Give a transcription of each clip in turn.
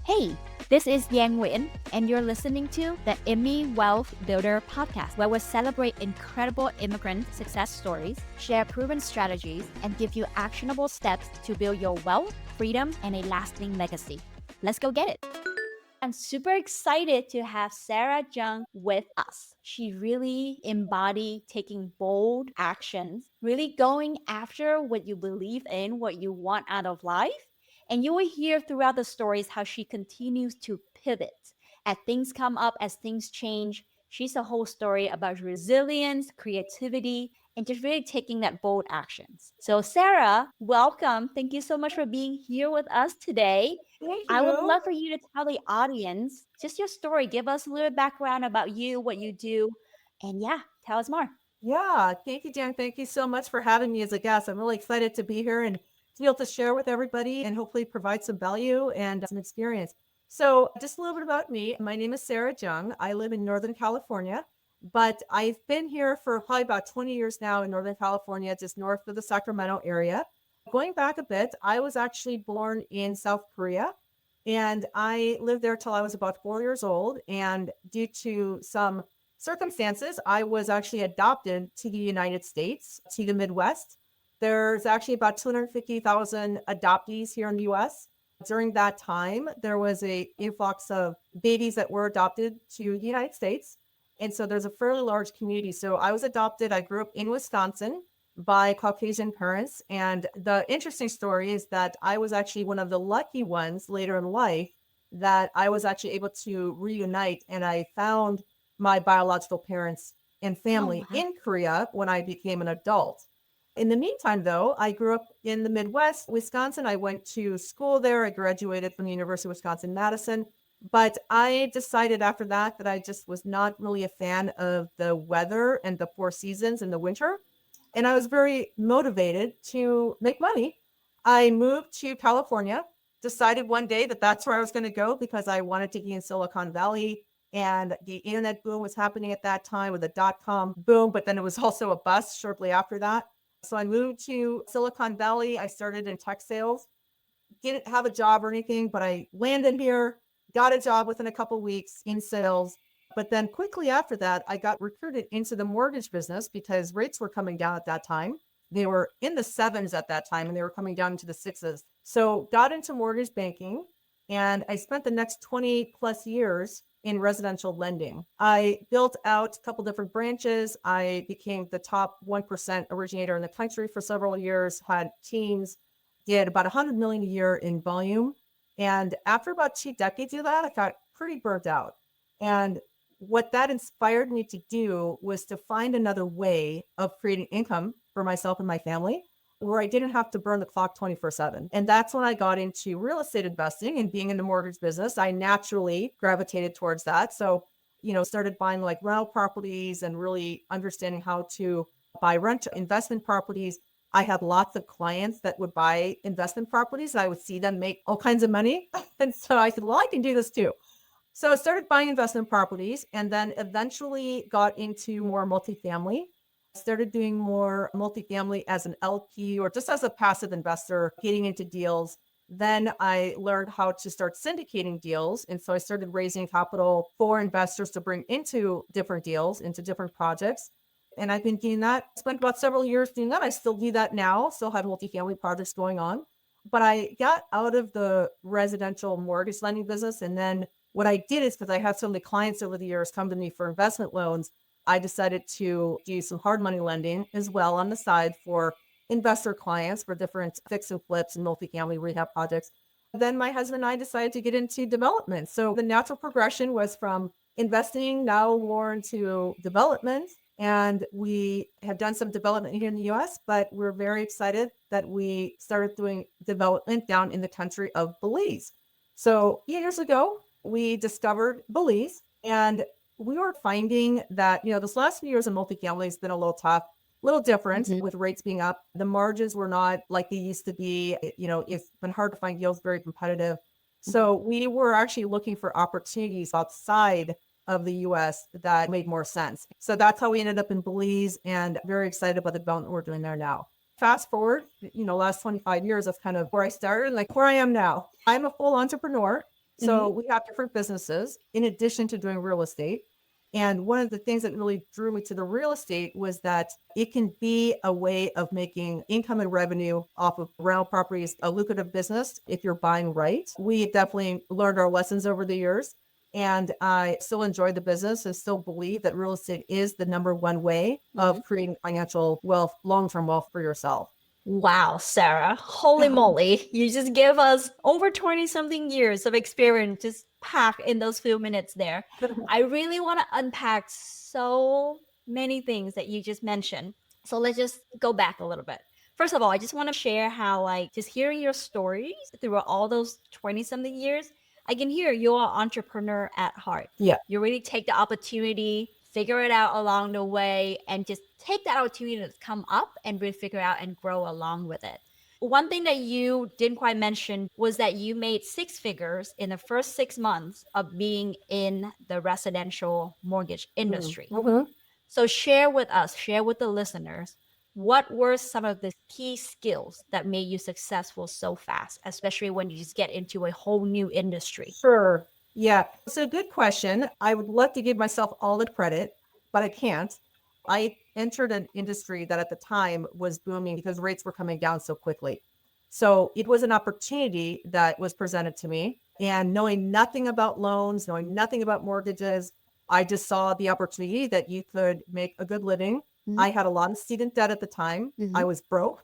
Hey, this is Giang Nguyen, and you're listening to the Immi-Wealth Builder podcast, where we celebrate incredible immigrant success stories, share proven strategies, and give you actionable steps to build your wealth, freedom, and a lasting legacy. Let's go get it. I'm super excited to have Sara Jung with us. She really embodied taking bold actions, really going after what you believe in, what you want out of life. And you will hear throughout the stories how she continues to pivot as things come up, as things change. She's a whole story about resilience, creativity, and just really taking that bold actions. So, Sara, welcome. Thank you so much for being here with us today. Thank I would you. love for you to tell the audience just your story. Give us a little background about you, what you do, and yeah, tell us more. Yeah, thank you, Jan. Thank you so much for having me as a guest. I'm really excited to be here and to be able to share with everybody and hopefully provide some value and some experience. So, just a little bit about me. My name is Sara Jung. I live in Northern California, but I've been here for probably about 20 years now in Northern California, just north of the Sacramento area. Going back a bit, I was actually born in South Korea and I lived there till I was about 4 years old. And due to some circumstances, I was actually adopted to the United States, to the Midwest. There's actually about 250,000 adoptees here in the US. During that time, there was a influx of babies that were adopted to the United States. And so there's a fairly large community. So I was adopted. I grew up in Wisconsin by Caucasian parents. And the interesting story is that I was actually one of the lucky ones later in life that I was actually able to reunite and I found my biological parents and Oh, family wow. in Korea when I became an adult. In the meantime, though, I grew up in the Midwest, Wisconsin. I went to school there. I graduated from the University of Wisconsin-Madison. But I decided after that that I just was not really a fan of the weather and the four seasons in the winter. And I was very motivated to make money. I moved to California, decided one day that that's where I was going to go because I wanted to be in Silicon Valley and the internet boom was happening at that time with the dot-com boom, but then it was also a bust shortly after that. So I moved to Silicon Valley. I started in tech sales, didn't have a job or anything, but I landed here, got a job within a couple weeks in sales. But then quickly after that, I got recruited into the mortgage business because rates were coming down at that time. They were in the sevens at that time and they were coming down into the sixes. So got into mortgage banking and I spent the next 20 plus years in residential lending. I built out a couple different branches. I became the top 1% originator in the country for several years, had teams, did about 100 million a year in volume. And after about 2 decades of that, I got pretty burnt out. And what that inspired me to do was to find another way of creating income for myself and my family where I didn't have to burn the clock 24/7. And that's when I got into real estate investing and being in the mortgage business. I naturally gravitated towards that. So, started buying like rental properties and really understanding how to buy rent investment properties. I had lots of clients that would buy investment properties and I would see them make all kinds of money. And so I said, well, I can do this too. So I started buying investment properties and then eventually got into more multifamily. Started doing more multifamily as an LP or just as a passive investor, getting into deals. Then I learned how to start syndicating deals. And so I started raising capital for investors to bring into different deals, into different projects. And I've been doing that, spent about several years doing that. I still do that now, still have multifamily projects going on. But I got out of the residential mortgage lending business. And then what I did is because I had so many clients over the years come to me for investment loans, I decided to do some hard money lending as well on the side for investor clients for different fix and flips and multifamily rehab projects. Then my husband and I decided to get into development. So the natural progression was from investing now more into development. And we have done some development here in the US, but we're very excited that we started doing development down in the country of Belize. So years ago, we discovered Belize and we were finding that, this last few years of multifamily has been a little tough, a little different Mhm. with rates being up. The margins were not like they used to be. It's been hard to find deals, very competitive. Mhm. So we were actually looking for opportunities outside of the US that made more sense. So that's how we ended up in Belize and very excited about the development we're doing there now. Fast forward, last 25 years, that's kind of where I started, like where I am now. I'm a full entrepreneur. So we have different businesses in addition to doing real estate. And one of the things that really drew me to the real estate was that it can be a way of making income and revenue off of rental properties, a lucrative business if you're buying right. We definitely learned our lessons over the years. And I still enjoy the business and still believe that real estate is the number one way of creating financial wealth, long-term wealth for yourself. Wow, Sarah, holy moly. You just gave us over 20 something years of experience just packed in those few minutes there. I really want to unpack so many things that you just mentioned. So let's just go back a little bit. First of all, I just want to share how, like, just hearing your stories through all those 20 something years, I can hear you're an entrepreneur at heart. Yeah. You really take the opportunity, figure it out along the way, and just take that opportunity to come up and really figure out and grow along with it. One thing that you didn't quite mention was that you made six figures in the first 6 months of being in the residential mortgage industry. So share with us, share with the listeners, what were some of the key skills that made you successful so fast, especially when you just get into a whole new industry? Sure. Yeah. So good question. I would love to give myself all the credit, but I can't. I entered an industry that at the time was booming because rates were coming down so quickly. So it was an opportunity that was presented to me. And knowing nothing about loans, knowing nothing about mortgages, I just saw the opportunity that you could make a good living. I had a lot of student debt at the time. I was broke.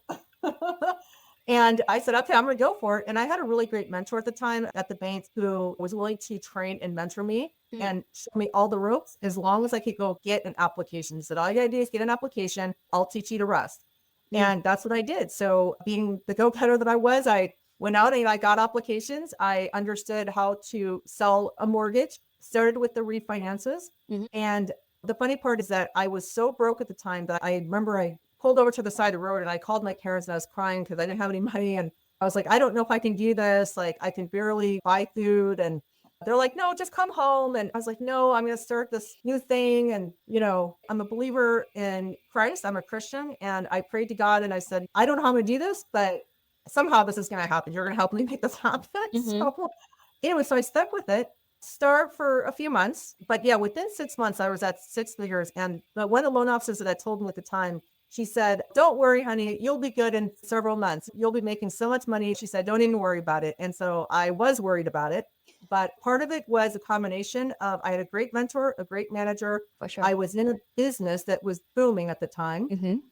And I said, okay, I'm going to go for it. And I had a really great mentor at the time at the bank who was willing to train and mentor me and show me all the ropes as long as I could go get an application. He said, all you got to do is get an application. I'll teach you the rest. And that's what I did. So being the go-getter that I was, I went out and I got applications. I understood how to sell a mortgage, started with the refinances. And the funny part is that I was so broke at the time that I remember I pulled over to the side of the road and I called my parents and I was crying because I didn't have any money. And I was like, I don't know if I can do this. Like, I can barely buy food. And they're like, no, just come home. And I was like, no, I'm going to start this new thing. And, I'm a believer in Christ. I'm a Christian. And I prayed to God and I said, I don't know how I'm going to do this, but somehow this is going to happen. You're going to help me make this happen. So anyway, so I stuck with it. Start for a few months, but yeah, within 6 months, I was at six figures. And one of the loan officers that I told me at the time, she said, don't worry, honey, you'll be good in several months. You'll be making so much money. She said, don't even worry about it. And so I was worried about it. But part of it was a combination of I had a great mentor, a great manager. For sure. I was in a business that was booming at the time.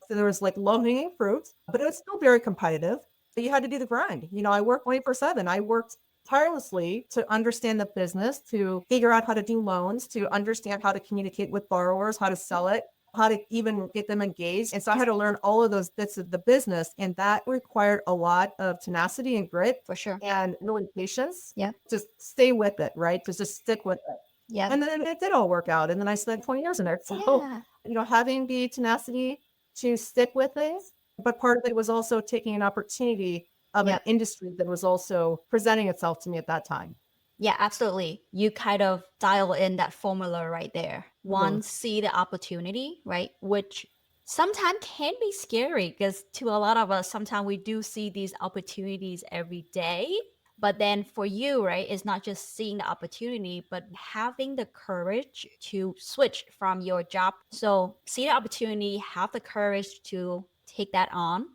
So there was like low hanging fruit, but it was still very competitive. So you had to do the grind. I worked 24/7. I worked tirelessly to understand the business, to figure out how to do loans, to understand how to communicate with borrowers, how to sell it, how to even get them engaged. And so I had to learn all of those bits of the business. And that required a lot of tenacity and grit. For sure. And really patience. Yeah. Just stay with it, right? To just stick with it. Yeah. And then it did all work out. And then I spent 20 years in there. So, having the tenacity to stick with things, but part of it was also taking an opportunity of an industry that was also presenting itself to me at that time. Yeah, absolutely. You kind of dial in that formula right there. One, see the opportunity, right? Which sometimes can be scary because to a lot of us, sometimes we do see these opportunities every day. But then for you, right, it's not just seeing the opportunity, but having the courage to switch from your job. So see the opportunity, have the courage to take that on.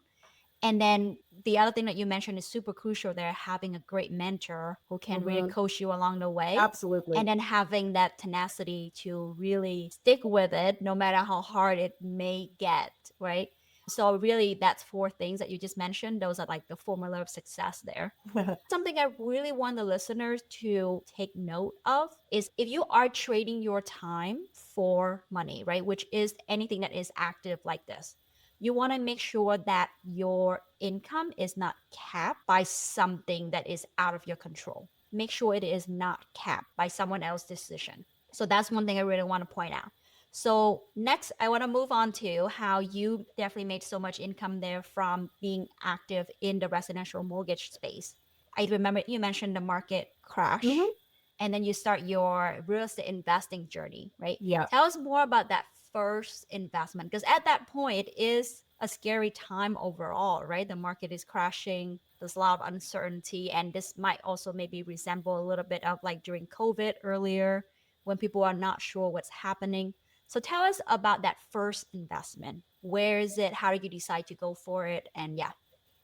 And then the other thing that you mentioned is super crucial there, having a great mentor who can really coach you along the way. Absolutely. And then having that tenacity to really stick with it, no matter how hard it may get, right? So really that's four things that you just mentioned. Those are like the formula of success there. Something I really want the listeners to take note of is if you are trading your time for money, right? Which is anything that is active like this. You want to make sure that your income is not capped by something that is out of your control. Make sure it is not capped by someone else's decision. So that's one thing I really want to point out. So next, I want to move on to how you definitely made so much income there from being active in the residential mortgage space. I remember you mentioned the market crash. And then you start your real estate investing journey, right? Yeah. Tell us more about that first investment, because at that point it is a scary time overall, right? The market is crashing. There's a lot of uncertainty. And this might also maybe resemble a little bit of like during COVID earlier when people are not sure what's happening. So tell us about that first investment. Where is it? How did you decide to go for it? And yeah.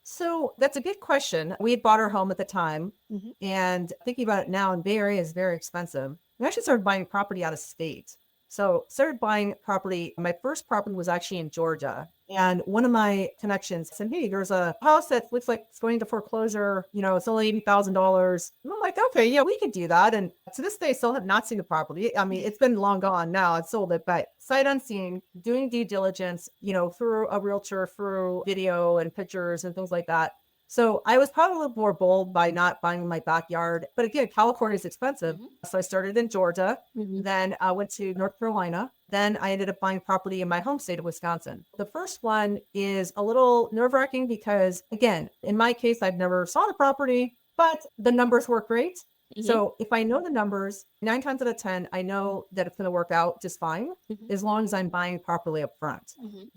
So that's a good question. We had bought our home at the time, and thinking about it now, in Bay Area is very expensive. We actually started buying property out of state. So started buying property. My first property was actually in Georgia. And one of my connections said, hey, there's a house that looks like it's going to foreclosure. It's only $80,000. And I'm like, okay, yeah, we could do that. And to this day, I still have not seen the property. I mean, it's been long gone now. I sold it, but sight unseen, doing due diligence, through a realtor, through video and pictures and things like that. So I was probably a little more bold by not buying in my backyard. But again, California is expensive. So I started in Georgia, then I went to North Carolina. Then I ended up buying property in my home state of Wisconsin. The first one is a little nerve-wracking because, again, in my case, I've never saw the property, but the numbers work great. So if I know the numbers, 9 times out of 10, I know that it's going to work out just fine as long as I'm buying properly up front.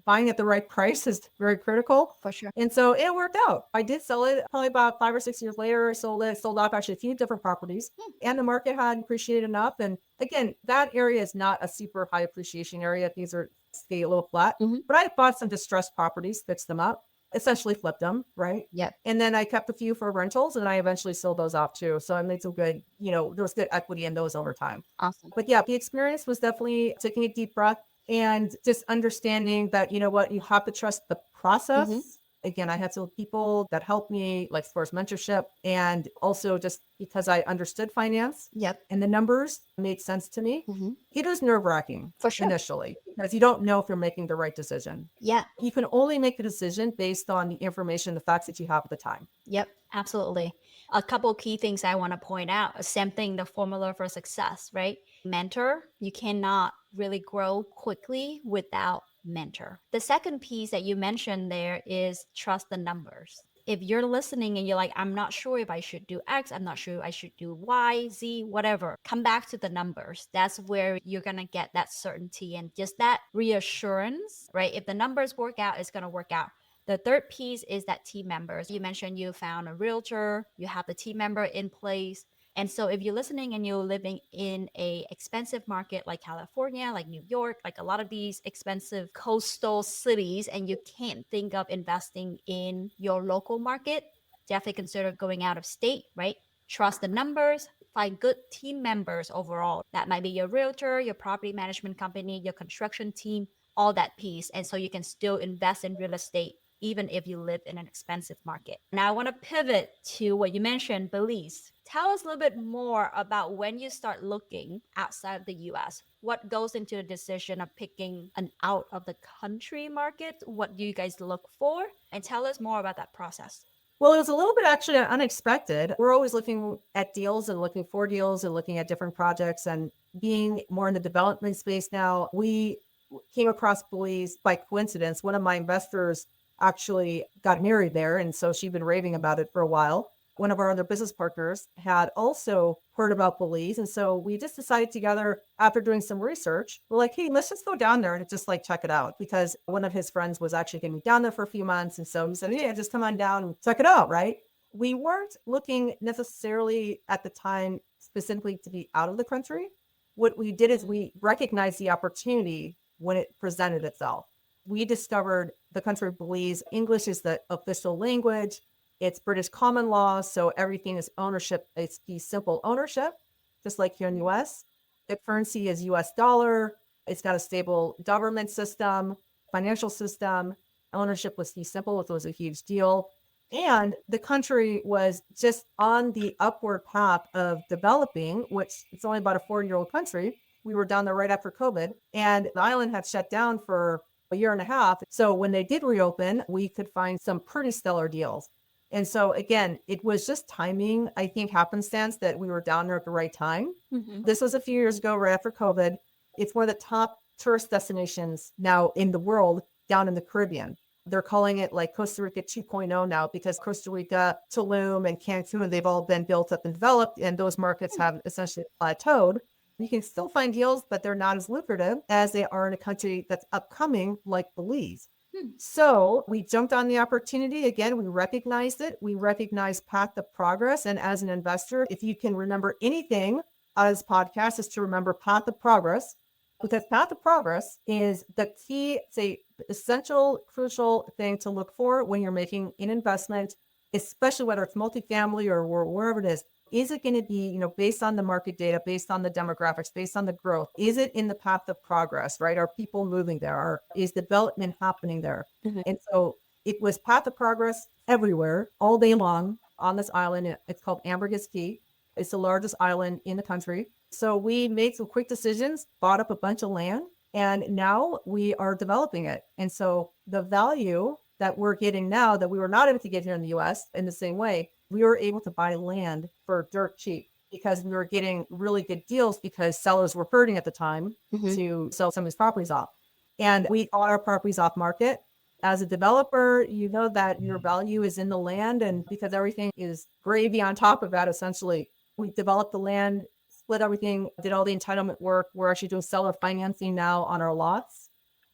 Buying at the right price is very critical. For sure. And so it worked out. I did sell it probably about 5 or 6 years later. I sold off actually a few different properties, and the market had appreciated enough. And again, that area is not a super high appreciation area. These are stay a little flat, but I bought some distressed properties, fixed them up, essentially flipped them, right? Yep. And then I kept a few for rentals, and I eventually sold those off too. So I made some good, there was good equity in those over time. Awesome. But yeah, the experience was definitely taking a deep breath and just understanding that, you have to trust the process. Again, I had some people that helped me, like as far as mentorship, and also just because I understood finance. Yep. And the numbers made sense to me. It was nerve-wracking For sure. initially because you don't know if you're making the right decision. Yeah. You can only make a decision based on the information, the facts that you have at the time. Yep, absolutely. A couple of key things I want to point out. Same thing, the formula for success, right? Mentor, you cannot really grow quickly without mentor. The second piece that you mentioned there is trust the numbers. If you're listening and you're like, I'm not sure if I should do X, I'm not sure I should do Y, Z, whatever, come back to the numbers. That's where you're going to get that certainty and just that reassurance, right? If the numbers work out, it's going to work out. The third piece is that team members. You mentioned you found a realtor, you have the team member in place. And so if you're listening and you're living in a expensive market like California, like New York, like a lot of these expensive coastal cities, and you can't think of investing in your local market, definitely consider going out of state, right? Trust the numbers, find good team members overall. That might be your realtor, your property management company, your construction team, all that piece. And so you can still invest in real estate even if you live in an expensive market. Now I want to pivot to what you mentioned, Belize. Tell us a little bit more about when you start looking outside of the US. What goes into the decision of picking an out of the country market? What do you guys look for? And tell us more about that process. Well, it was a little bit actually unexpected. We're always looking at deals and looking for deals and looking at different projects, and being more in the development space now, we came across Belize by coincidence. One of my investors actually got married there, and so she'd been raving about it for a while. One of our other business partners had also heard about Belize, and so we just decided together, after doing some research, we're like, hey, let's just go down there and just like check it out, because one of his friends was actually going to be down there for a few months, and so he said, yeah, just come on down and check it out, right? We weren't looking necessarily at the time specifically to be out of the country. What we did is we recognized the opportunity when it presented itself. We discovered the country of Belize. English is the official language. It's British common law. So everything is ownership. It's the simple ownership, just like here in the US. The currency is US dollar. It's got a stable government system, financial system. Ownership was simple, which was a huge deal. And the country was just on the upward path of developing, which it's only about a 4-year-old country. We were down there right after COVID, and the island had shut down for a year and a half. So when they did reopen, we could find some pretty stellar deals. And so again, it was just timing, I think, happenstance that we were down there at the right time. This was a few years ago, right after COVID. It's one of the top tourist destinations now in the world, down in the Caribbean. They're calling it like Costa Rica 2.0 now, because Costa Rica, Tulum, and Cancun, they've all been built up and developed, and those markets have essentially plateaued. You can still find deals, but they're not as lucrative as they are in a country that's upcoming like Belize. So we jumped on the opportunity. Again, we recognized it. We recognized path of progress. And as an investor, if you can remember anything as podcast is to remember path of progress, because path of progress is the key, say, essential, crucial thing to look for when you're making an investment, especially whether it's multifamily or wherever it is. Is it going to be, based on the market data, based on the demographics, based on the growth? Is it in the path of progress, right? Are people moving there? Is development happening there? And so it was path of progress everywhere, all day long on this island. It's called Ambergris Key. It's the largest island in the country. So we made some quick decisions, bought up a bunch of land, and now we are developing it. And so the value that we're getting now that we were not able to get here in the US in the same way, we were able to buy land for dirt cheap because we were getting really good deals because sellers were hurting at the time to sell some of these properties off. And we bought our properties off market. As a developer, you know that your value is in the land, and because everything is gravy on top of that, essentially, we developed the land, split everything, did all the entitlement work. We're actually doing seller financing now on our lots.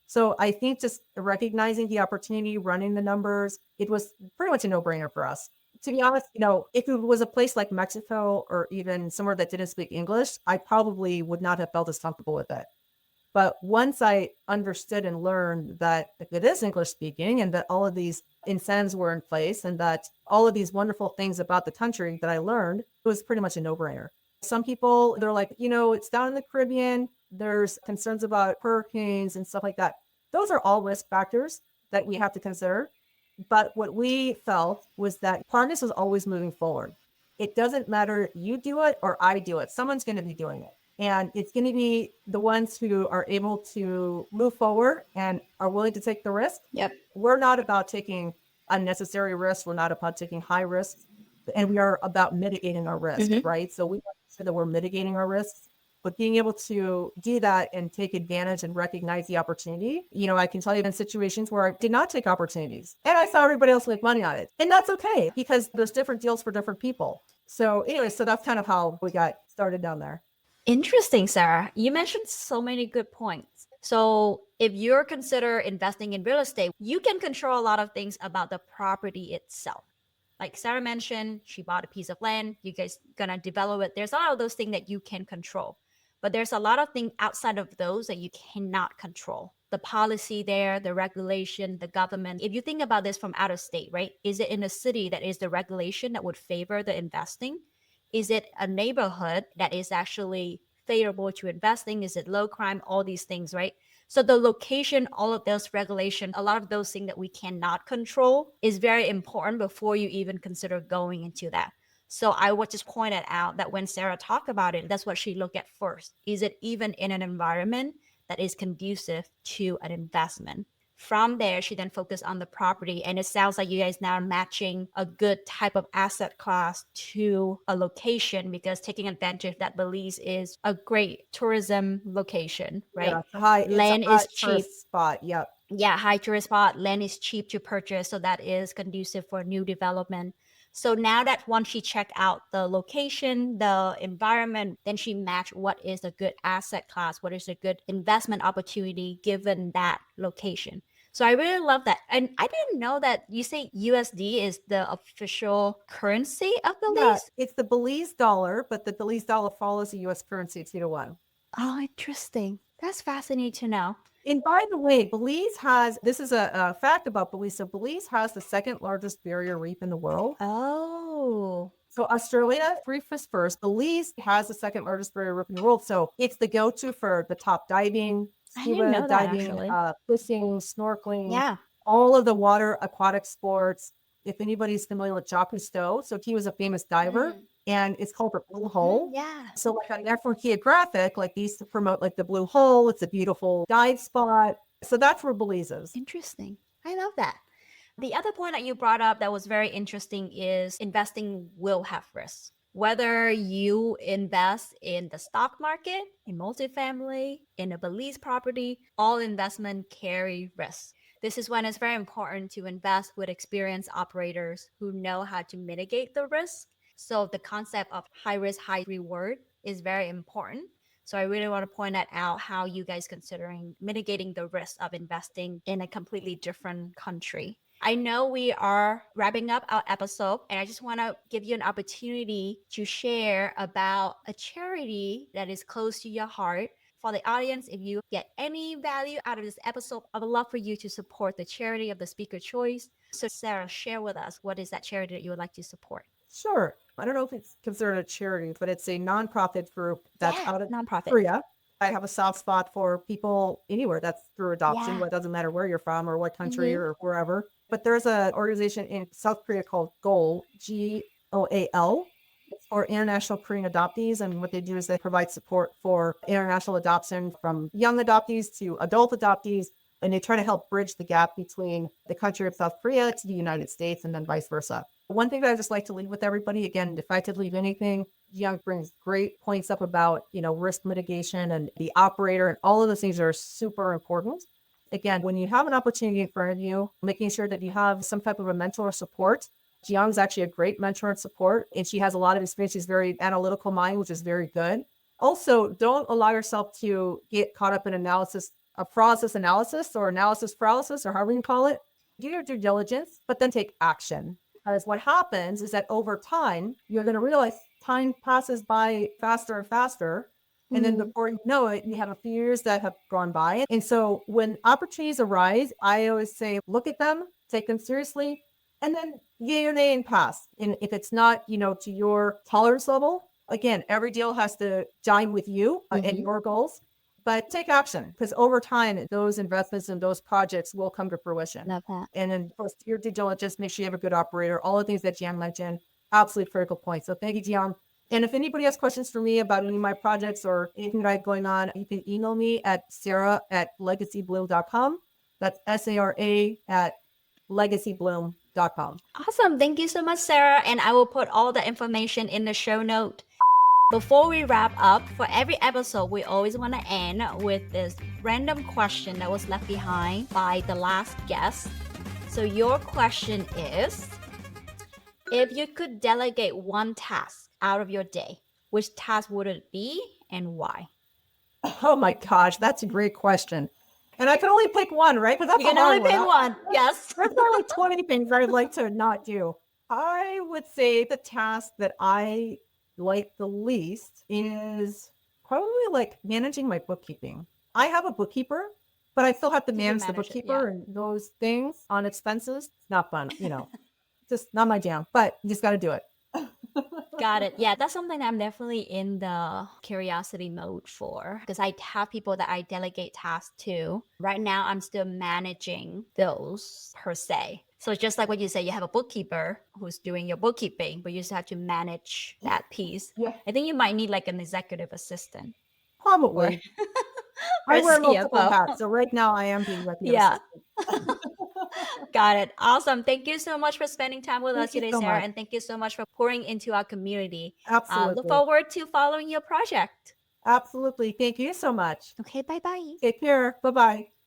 So I think just recognizing the opportunity, running the numbers, it was pretty much a no-brainer for us. To be honest, if it was a place like Mexico or even somewhere that didn't speak English, I probably would not have felt as comfortable with it. But once I understood and learned that it is English speaking and that all of these incentives were in place and that all of these wonderful things about the country that I learned, it was pretty much a no-brainer. Some people, they're like, it's down in the Caribbean. There's concerns about hurricanes and stuff like that. Those are all risk factors that we have to consider. But what we felt was that partners was always moving forward. It doesn't matter if you do it or I do it. Someone's going to be doing it. And it's going to be the ones who are able to move forward and are willing to take the risk. Yep. We're not about taking unnecessary risks. We're not about taking high risks. And we are about mitigating our risk, right? So we want to make sure that we're mitigating our risks. But being able to do that and take advantage and recognize the opportunity, I can tell you in situations where I did not take opportunities and I saw everybody else make money on it. And that's okay because there's different deals for different people. So anyway, so that's kind of how we got started down there. Interesting, Sarah. You mentioned so many good points. So if you're consider investing in real estate, you can control a lot of things about the property itself. Like Sarah mentioned, she bought a piece of land. You guys gonna develop it. There's a lot of those things that you can control. But there's a lot of things outside of those that you cannot control. The policy there, the regulation, the government. If you think about this from out of state, right? Is it in a city that is the regulation that would favor the investing? Is it a neighborhood that is actually favorable to investing? Is it low crime? All these things, right? So the location, all of those regulations, a lot of those things that we cannot control is very important before you even consider going into that. So I would just point it out that when Sarah talked about it, that's what she looked at first. Is it even in an environment that is conducive to an investment? From there, she then focused on the property. And it sounds like you guys now are matching a good type of asset class to a location because taking advantage that Belize is a great tourism location, right? Yeah, land is cheap. Spot. Yep. Yeah, high tourist spot. Land is cheap to purchase. So that is conducive for new development. So now that once she checked out the location, the environment, then she matched what is a good asset class, what is a good investment opportunity given that location. So I really love that. And I didn't know that you say USD is the official currency of Belize. Yeah, it's the Belize dollar, but the Belize dollar follows the US currency 2-1. Oh, interesting. That's fascinating to know. And by the way, Belize has, this is a fact about Belize. So Belize has the second largest barrier reef in the world. Oh. So Australia, reef is first. Belize has the second largest barrier reef in the world. So it's the go-to for the top diving, scuba diving, fishing, snorkeling, Yeah. all of the water aquatic sports. If anybody's familiar with Jacques Cousteau, so he was a famous diver. And it's called the Blue Hole. Yeah. So like on National Geographic, like these to promote like the Blue Hole. It's a beautiful dive spot. So that's where Belize is. Interesting. I love that. The other point that you brought up that was very interesting is investing will have risks. Whether you invest in the stock market, in multifamily, in a Belize property, all investment carry risks. This is when it's very important to invest with experienced operators who know how to mitigate the risk. So the concept of high risk, high reward is very important. So I really want to point that out, how you guys considering mitigating the risk of investing in a completely different country. I know we are wrapping up our episode, and I just want to give you an opportunity to share about a charity that is close to your heart. For the audience, if you get any value out of this episode, I would love for you to support the charity of the speaker choice. So Sarah, share with us, what is that charity that you would like to support? Sure. I don't know if it's considered a charity, but it's a nonprofit group that's out of nonprofit. Korea. I have a soft spot for people anywhere that's through adoption. Yeah. It doesn't matter where you're from or what country or wherever. But there's an organization in South Korea called GOAL, GOAL. It's for international Korean adoptees. And what they do is they provide support for international adoption from young adoptees to adult adoptees. And they try to help bridge the gap between the country of South Korea to the United States and then vice versa. One thing that I just like to leave with everybody, again, if I could leave anything, Giang brings great points up about, risk mitigation and the operator, and all of those things are super important. Again, when you have an opportunity in front of you, making sure that you have some type of a mentor or support. Giang's actually a great mentor and support, and she has a lot of experience. She's very analytical mind, which is very good. Also, don't allow yourself to get caught up in process analysis or analysis paralysis, or however you call it. Do your due diligence, but then take action. Because what happens is that over time, you're going to realize time passes by faster and faster. And then before you know it, you have a few years that have gone by. And so when opportunities arise, I always say, look at them, take them seriously, and then yay or nay and pass. And if it's not, to your tolerance level, again, every deal has to jive with you and your goals. But take action, because over time, those investments and those projects will come to fruition. Love that. And then, of course, your due diligence, make sure you have a good operator, all the things that Giang mentioned, absolutely critical points. So thank you, Giang. And if anybody has questions for me about any of my projects or anything that I have going on, you can email me at sarah@legacybloom.com. That's SARA@legacybloom.com. Awesome. Thank you so much, Sarah. And I will put all the information in the show note. Before we wrap up, for every episode, we always want to end with this random question that was left behind by the last guest. So your question is, if you could delegate one task out of your day, which task would it be and why? Oh my gosh, that's a great question. And I can only pick one, right? Because that's You can only pick one. Yes. There's only 20 things I'd like to not do. I would say the task that I like the least is probably like managing my bookkeeping. I have a bookkeeper, but I still have to manage the bookkeeper and those things on expenses. It's not fun, just not my jam, but you just got to do it. Got it. Yeah, that's something that I'm definitely in the curiosity mode for, because I have people that I delegate tasks to. Right now, I'm still managing those per se. So just like what you say, you have a bookkeeper who's doing your bookkeeping, but you just have to manage that piece. Yeah. I think you might need like an executive assistant. Probably. Or I wear CFO. multiple hats, so right now I am being executive assistant. Got it. Awesome. Thank you so much for spending time with us Thank you today, so Sarah. much. And thank you so much for pouring into our community. Absolutely. Look forward to following your project. Absolutely. Thank you so much. Okay, bye-bye. Take care. Bye-bye.